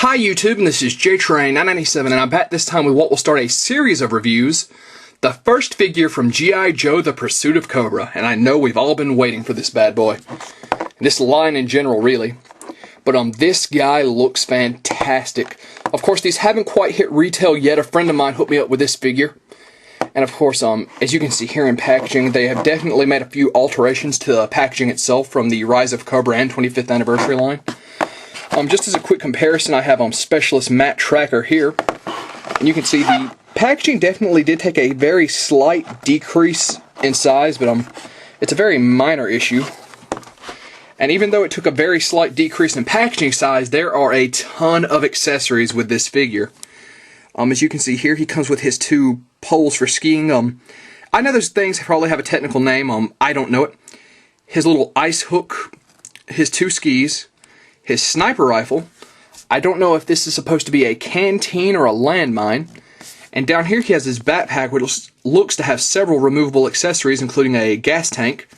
Hi YouTube, and this is JTrain997, and I'm back this time with what will start a series of reviews. The first figure from G.I. Joe, The Pursuit of Cobra, and I know we've all been waiting for this bad boy. And this line in general, really. But this guy looks fantastic. Of course, these haven't quite hit retail yet. A friend of mine hooked me up with this figure. And of course, as you can see here in packaging, they have definitely made a few alterations to the packaging itself from the Rise of Cobra and 25th Anniversary line. Just as a quick comparison, I have Specialist Matte Tracker here. And you can see the packaging definitely did take a very slight decrease in size, but it's a very minor issue. And even though it took a very slight decrease in packaging size, there are a ton of accessories with this figure. As you can see here, he comes with his two poles for skiing. I know those things probably have a technical name. I don't know it. His little ice hook, his two skis, his sniper rifle. I don't know if this is supposed to be a canteen or a landmine. And down here he has his backpack, which looks to have several removable accessories, including a gas tank.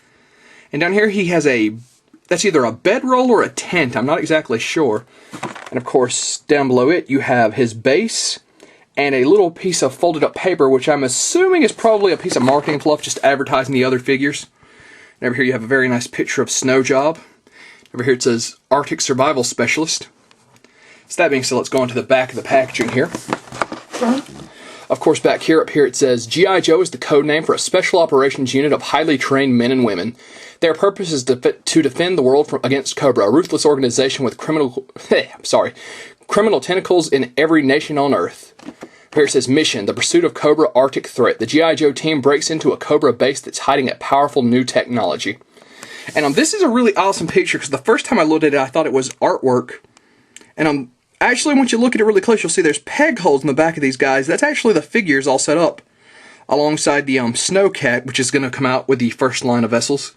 And down here he has that's either a bedroll or a tent, I'm not exactly sure. And of course, down below it you have his base and a little piece of folded up paper, which I'm assuming is probably a piece of marketing fluff just advertising the other figures. And over here you have a very nice picture of Snow Job. Over here it says Arctic Survival Specialist. So that being said, let's go on to the back of the packaging here. Of course, up here it says G.I. Joe is the code name for a special operations unit of highly trained men and women. Their purpose is to defend the world against Cobra, a ruthless organization with criminal tentacles in every nation on Earth. Here it says Mission, the pursuit of Cobra Arctic threat. The G.I. Joe team breaks into a Cobra base that's hiding a powerful new technology. And this is a really awesome picture, because the first time I looked at it, I thought it was artwork. And actually, once you look at it really close, you'll see there's peg holes in the back of these guys. That's actually the figures all set up, alongside the Snowcat, which is going to come out with the first line of vessels.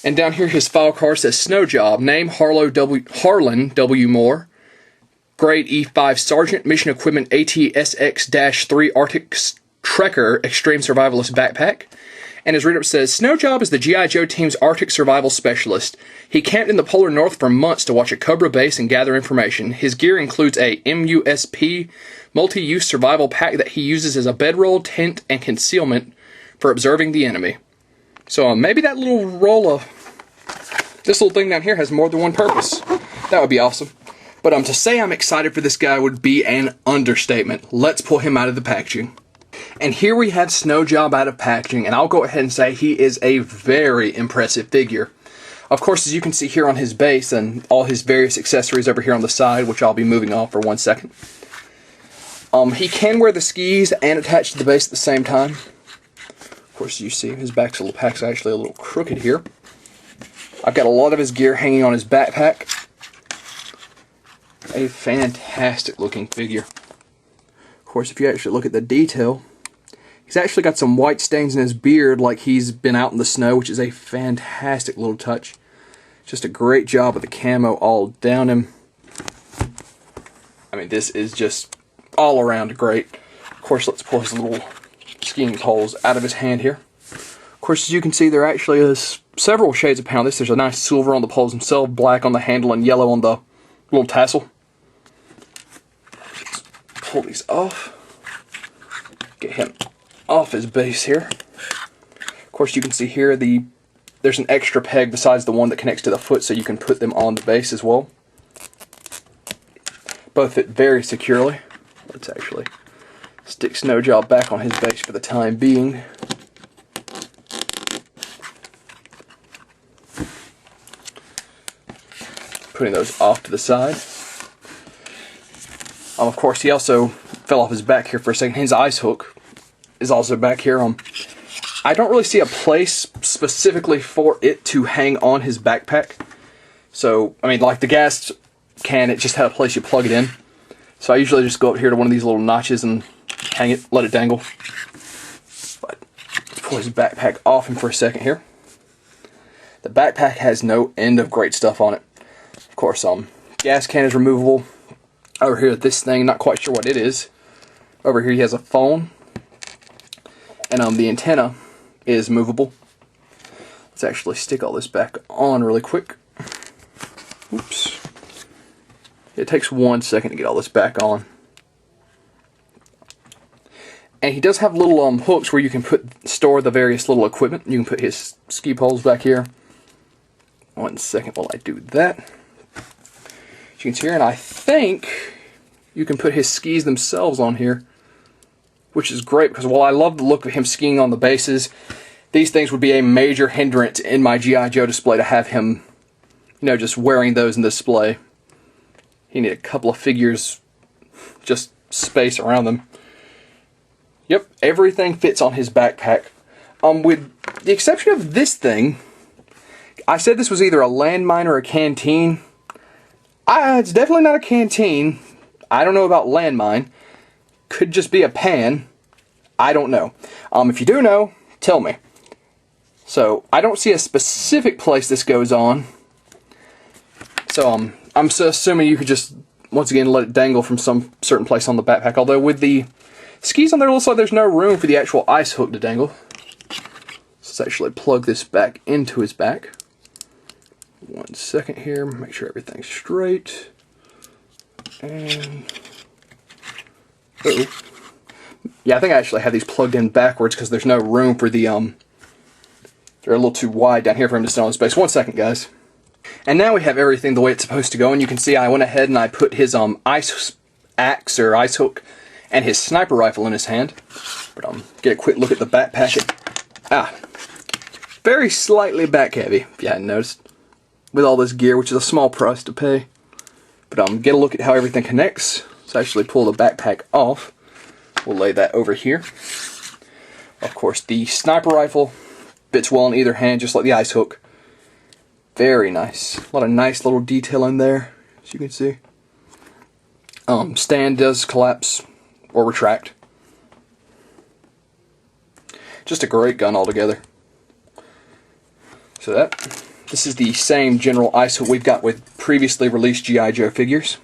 And down here, his file card says Snow Job, name Harlan W. Moore, grade E5 Sergeant, mission equipment ATSX-3 Arctic Trekker Extreme Survivalist Backpack. And his read-up says, Snow Job is the G.I. Joe team's Arctic survival specialist. He camped in the polar north for months to watch a Cobra base and gather information. His gear includes a MUSP multi-use survival pack that he uses as a bedroll, tent, and concealment for observing the enemy. So maybe that little this little thing down here has more than one purpose. That would be awesome. But to say I'm excited for this guy would be an understatement. Let's pull him out of the packaging. And here we have Snow Job out of packaging, and I'll go ahead and say he is a very impressive figure. Of course, as you can see here on his base and all his various accessories over here on the side, which I'll be moving off for 1 second. He can wear the skis and attach to the base at the same time. Of course, you see his back's actually a little crooked here. I've got a lot of his gear hanging on his backpack. A fantastic looking figure. Of course, if you actually look at the detail, he's actually got some white stains in his beard like he's been out in the snow, which is a fantastic little touch. Just a great job with the camo all down him. I mean, this is just all around great. Of course, let's pull his little skiing poles out of his hand here. Of course, as you can see, there actually is several shades of paint on this. There's a nice silver on the poles themselves, black on the handle, and yellow on the little tassel. Pull these off. Get him off his base here. Of course, you can see here there's an extra peg besides the one that connects to the foot, so you can put them on the base as well. Both fit very securely. Let's actually stick Snow Job back on his base for the time being. Putting those off to the side. Of course, he also fell off his back here for a second. His ice hook is also back here. I don't really see a place specifically for it to hang on his backpack. So, I mean, like the gas can, it just had a place you plug it in. So I usually just go up here to one of these little notches and hang it, let it dangle. But let's pull his backpack off him for a second here. The backpack has no end of great stuff on it. Of course, gas can is removable. Over here, this thing, not quite sure what it is. Over here, he has a phone, and the antenna is movable. Let's actually stick all this back on really quick. Oops. It takes 1 second to get all this back on. And he does have little hooks where you can store the various little equipment. You can put his ski poles back here. 1 second while I do that. As you can see here, and I think you can put his skis themselves on here, which is great because while I love the look of him skiing on the bases, these things would be a major hindrance in my G.I. Joe display to have him, you know, just wearing those in display. You need a couple of figures, just space around them. Yep, everything fits on his backpack. With the exception of this thing, I said this was either a landmine or a canteen. It's definitely not a canteen. I don't know about landmine. Could just be a pan. I don't know. If you do know, tell me. So, I don't see a specific place this goes on. So, I'm assuming you could just, once again, let it dangle from some certain place on the backpack. Although, with the skis on there, it looks like there's no room for the actual ice hook to dangle. Let's actually plug this back into his back. 1 second here, make sure everything's straight. And yeah, I think I actually have these plugged in backwards because there's no room for the they're a little too wide down here for him to sit on space. 1 second, guys. And now we have everything the way it's supposed to go, and you can see I went ahead and I put his ice axe or ice hook and his sniper rifle in his hand. But get a quick look at the backpack. Very slightly back heavy, if you hadn't noticed, with all this gear, which is a small price to pay. But get a look at how everything connects. Let's actually pull the backpack off. We'll lay that over here. Of course, the sniper rifle fits well in either hand, just like the ice hook. Very nice. A lot of nice little detail in there, as you can see. Stand does collapse or retract. Just a great gun altogether. So this is the same general ice hook we've got with previously released G.I. Joe figures.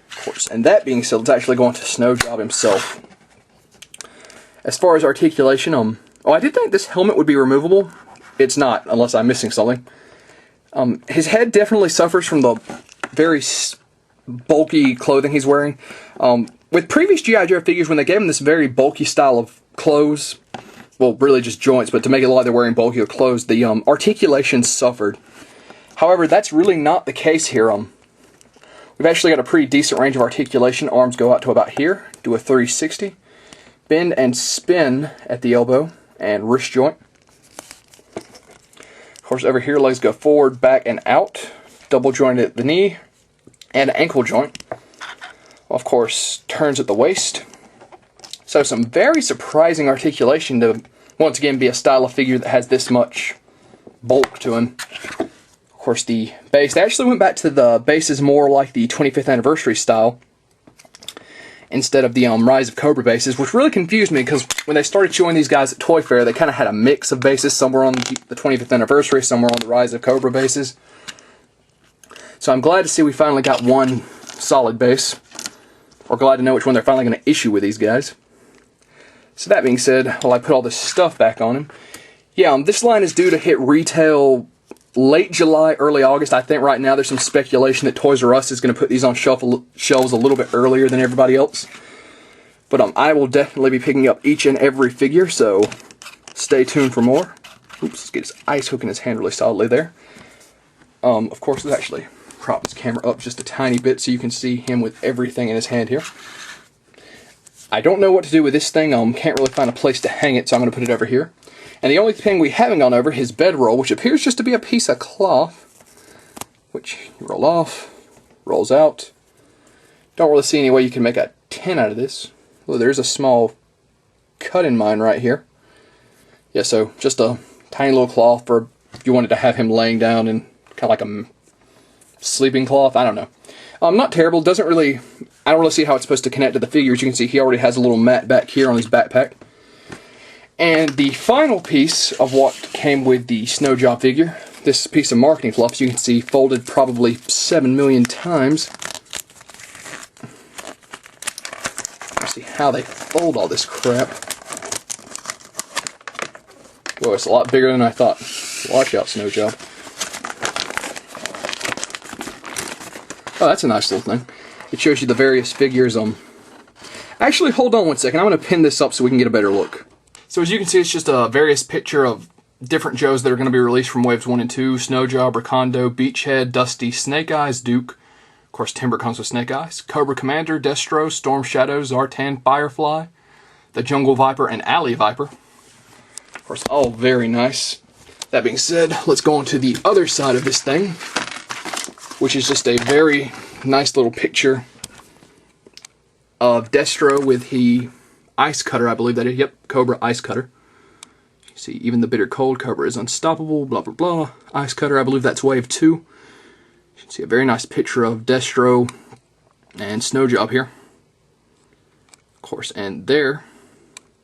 Of course, and that being said, let's actually go on to Snow Job himself. As far as articulation, I did think this helmet would be removable. It's not, unless I'm missing something. His head definitely suffers from the very bulky clothing he's wearing. With previous G.I. Joe figures, when they gave him this very bulky style of clothes, well, really just joints, but to make it look like they're wearing bulkier clothes, the articulation suffered. However, that's really not the case here. We've actually got a pretty decent range of articulation. Arms go out to about here, do a 360, bend and spin at the elbow, and wrist joint. Of course, over here, legs go forward, back, and out. Double jointed at the knee, and ankle joint. Of course, turns at the waist. So some very surprising articulation to, once again, be a style of figure that has this much bulk to him. Of course, the base, they actually went back to the bases more like the 25th anniversary style instead of the Rise of Cobra bases, which really confused me because when they started showing these guys at Toy Fair, they kind of had a mix of bases, somewhere on the 25th anniversary, somewhere on the Rise of Cobra bases. So I'm glad to see we finally got one solid base. Or glad to know which one they're finally going to issue with these guys. So that being said, while I put all this stuff back on him, yeah, this line is due to hit retail late July, early August. I think right now there's some speculation that Toys R Us is going to put these on shelves a little bit earlier than everybody else. But I will definitely be picking up each and every figure, so stay tuned for more. Oops, let's get his ice hook in his hand really solidly there. Of course, let's actually prop this camera up just a tiny bit so you can see him with everything in his hand here. I don't know what to do with this thing. Can't really find a place to hang it, so I'm going to put it over here. And the only thing we haven't gone over, his bedroll, which appears just to be a piece of cloth, which you roll off, rolls out. Don't really see any way you can make a tent out of this. Well, there's a small cut in mine right here. Yeah, so just a tiny little cloth for if you wanted to have him laying down in kind of like a sleeping cloth. I don't know. Not terrible. I don't really see how it's supposed to connect to the figures. You can see he already has a little mat back here on his backpack. And the final piece of what came with the Snow Job figure, this piece of marketing fluff, as you can see, folded probably 7 million times. Let's see how they fold all this crap. Whoa, it's a lot bigger than I thought. Watch out, Snow Job. Oh, that's a nice little thing. It shows you the various figures. Actually, hold on one second. I'm going to pin this up so we can get a better look. So as you can see, it's just a various picture of different Joes that are going to be released from Waves 1 and 2. Snow Job, Rakondo, Beachhead, Dusty, Snake Eyes, Duke. Of course, Timber comes with Snake Eyes. Cobra Commander, Destro, Storm Shadow, Zartan, Firefly, the Jungle Viper, and Alley Viper. Of course, all very nice. That being said, let's go on to the other side of this thing, which is just a very nice little picture of Destro with the Ice Cutter, I believe that is. Yep, Cobra Ice Cutter. You see, even the bitter cold, Cobra is unstoppable, blah, blah, blah. Ice Cutter, I believe that's Wave 2. You can see a very nice picture of Destro and Snow Job here. Of course, and there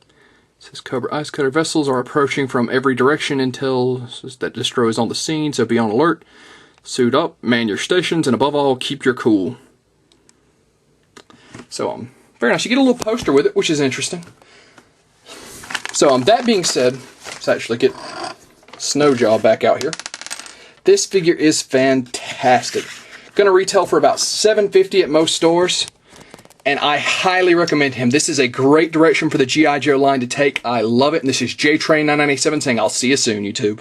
it says Cobra Ice Cutter vessels are approaching from every direction until that Destro is on the scene, so be on alert. Suit up, man your stations, and above all, keep your cool. So, very nice. You get a little poster with it, which is interesting. So, that being said, let's actually get Snow Job back out here. This figure is fantastic. Gonna retail for about $7.50 at most stores, and I highly recommend him. This is a great direction for the G.I. Joe line to take. I love it, and this is JTrain997 saying I'll see you soon, YouTube.